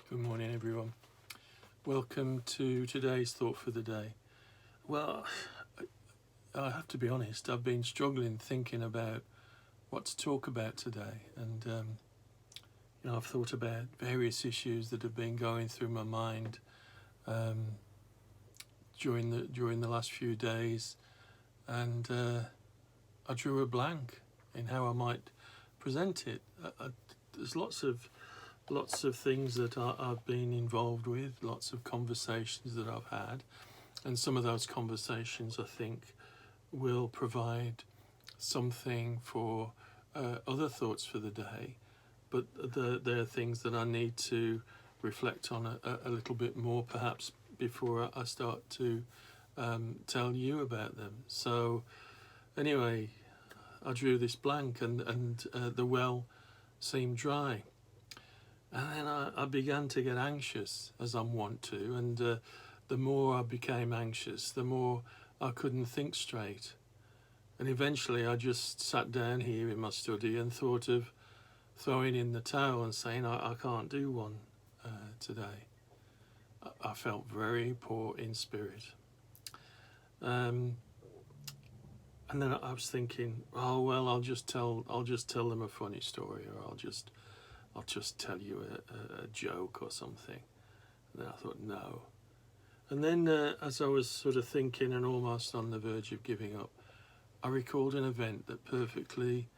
Good morning, everyone. Welcome to today's thought for the day. Well, I have to be honest, I've been struggling thinking about what to talk about today, and I've thought about various issues that have been going through my mind during the last few days, and I drew a blank in how I might present it. There's lots of things that I've been involved with, lots of conversations that I've had, and some of those conversations I think will provide something for other thoughts for the day, but there are things that I need to reflect on a little bit more perhaps before I start to tell you about them. So anyway, I drew this blank and the well seemed dry. And then I began to get anxious, as I'm wont to, and the more I became anxious, the more I couldn't think straight. And eventually I just sat down here in my study and thought of throwing in the towel and saying I can't do one today. I felt very poor in spirit. And then I was thinking, oh well, I'll just tell them a funny story, or I'll just tell you a joke or something. And then I thought, no. And then as I was sort of thinking and almost on the verge of giving up, I recalled an event that perfectly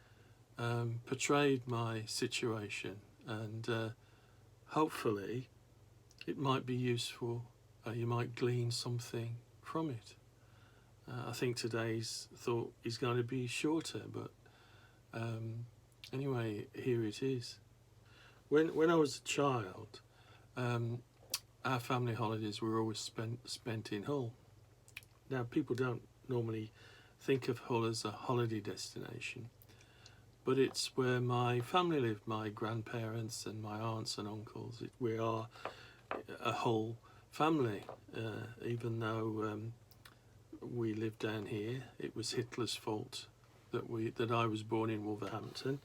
portrayed my situation, and hopefully it might be useful. You might glean something from it. I think today's thought is going to be shorter, but anyway, here it is. When I was a child, our family holidays were always spent in Hull. Now, people don't normally think of Hull as a holiday destination, but it's where my family lived, my grandparents and my aunts and uncles. We are a Hull family, even though we lived down here. It was Hitler's fault that I was born in Wolverhampton.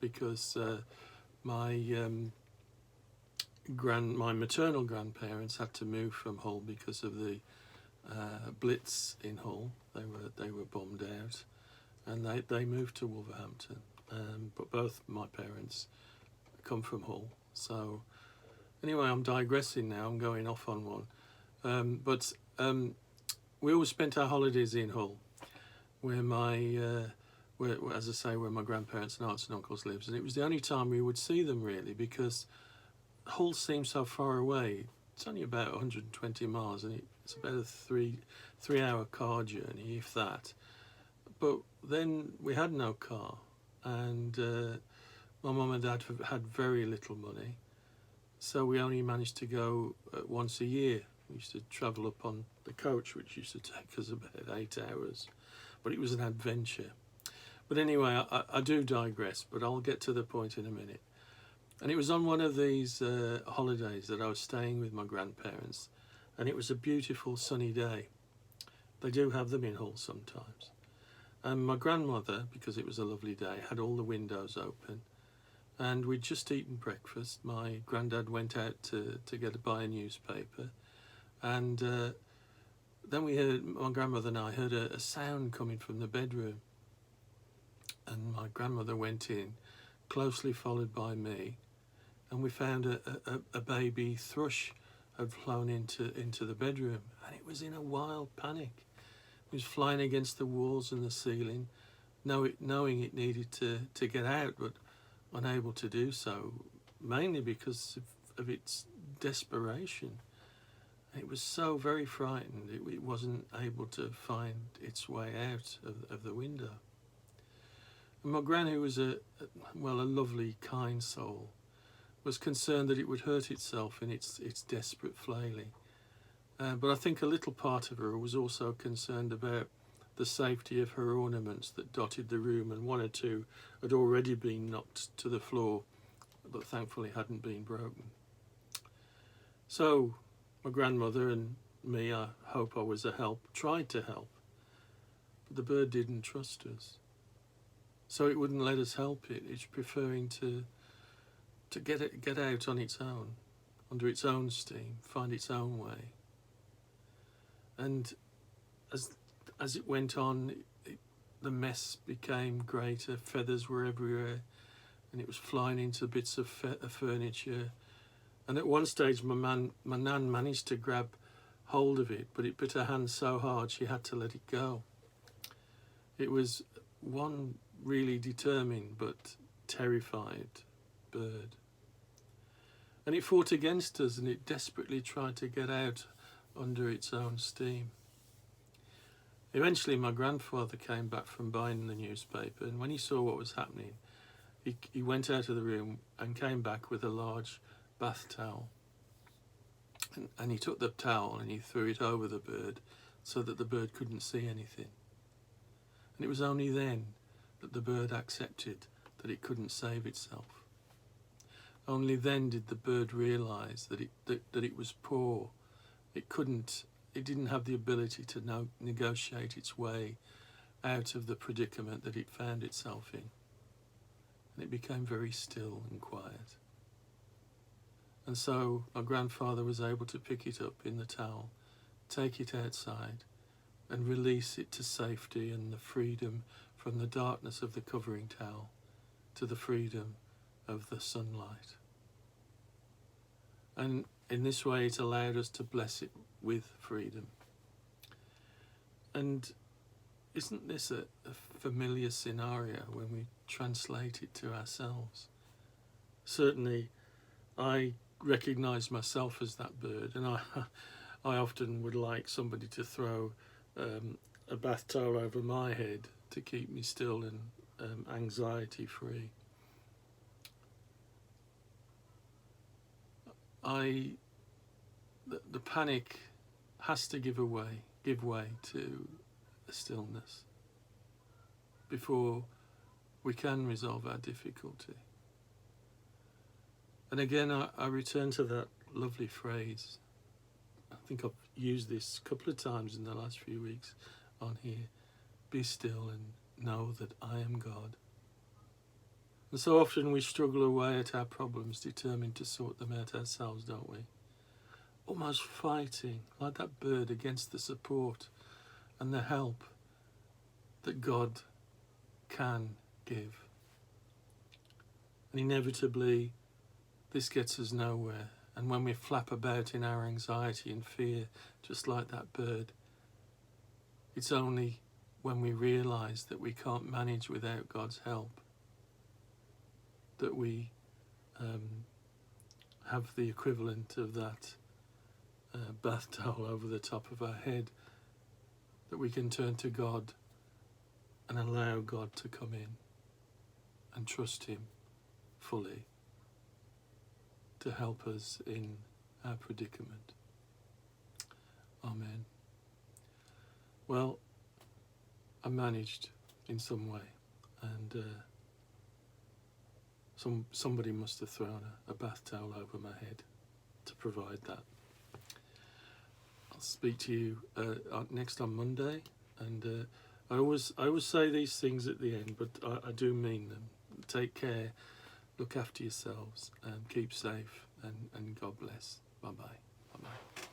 Because my maternal grandparents had to move from Hull because of the Blitz in Hull. They were bombed out, and they moved to Wolverhampton. But both my parents come from Hull. So anyway, I'm digressing now. I'm going off on one. But we always spent our holidays in Hull, where as I say, where my grandparents and aunts and uncles lived, and it was the only time we would see them really, because Hull seemed so far away. It's only about 120 miles, and it's about a three-hour car journey, if that. But then we had no car, and my mum and dad had very little money, so we only managed to go once a year. We used to travel up on the coach, which used to take us about 8 hours, but it was an adventure. But anyway, I do digress, but I'll get to the point in a minute. And it was on one of these holidays that I was staying with my grandparents, and it was a beautiful sunny day. They do have them in Hull sometimes. And my grandmother, because it was a lovely day, had all the windows open, and we'd just eaten breakfast. My granddad went out to buy a newspaper, and then my grandmother and I heard a sound coming from the bedroom. And my grandmother went in, closely followed by me, and we found a baby thrush had flown into the bedroom, and it was in a wild panic. It was flying against the walls and the ceiling, knowing it needed to get out, but unable to do so, mainly because of its desperation. It was so very frightened, it wasn't able to find its way out of the window. And my gran, who was a lovely, kind soul, was concerned that it would hurt itself in its desperate flailing. But I think a little part of her was also concerned about the safety of her ornaments that dotted the room, and one or two had already been knocked to the floor, but thankfully hadn't been broken. So my grandmother and me, I hope I was a help, tried to help, but the bird didn't trust us. So it wouldn't let us help it. It's preferring to to get out on its own, under its own steam, find its own way. And as it went on, the mess became greater. Feathers were everywhere, and it was flying into bits of furniture. And at one stage, my nan managed to grab hold of it, but it bit her hand so hard she had to let it go. It was one really determined but terrified bird. And it fought against us, and it desperately tried to get out under its own steam. Eventually my grandfather came back from buying the newspaper, and when he saw what was happening, he went out of the room and came back with a large bath towel. And he took the towel and he threw it over the bird so that the bird couldn't see anything. And it was only then that the bird accepted that it couldn't save itself. Only then did the bird realise that it was poor. It didn't have the ability to negotiate its way out of the predicament that it found itself in. And it became very still and quiet. And so my grandfather was able to pick it up in the towel, take it outside, and release it to safety and the freedom from the darkness of the covering towel to the freedom of the sunlight. And in this way it allowed us to bless it with freedom. And isn't this a familiar scenario when we translate it to ourselves? Certainly I recognise myself as that bird, and I often would like somebody to throw a bath towel over my head to keep me still and anxiety free. The panic has to give way to a stillness before we can resolve our difficulty. And again, I return to that lovely phrase. I think I've used this a couple of times in the last few weeks on here. Be still and know that I am God. And so often we struggle away at our problems, determined to sort them out ourselves, don't we? Almost fighting, like that bird, against the support and the help that God can give. And inevitably, this gets us nowhere. And when we flap about in our anxiety and fear, just like that bird, it's only when we realise that we can't manage without God's help that we have the equivalent of that bath towel over the top of our head, that we can turn to God and allow God to come in and trust Him fully to help us in our predicament. Amen. Well, I managed in some way, and somebody must have thrown a bath towel over my head to provide that. I'll speak to you next on Monday, and I always say these things at the end, but I do mean them. Take care, look after yourselves, and keep safe, and God bless. Bye-bye. Bye-bye.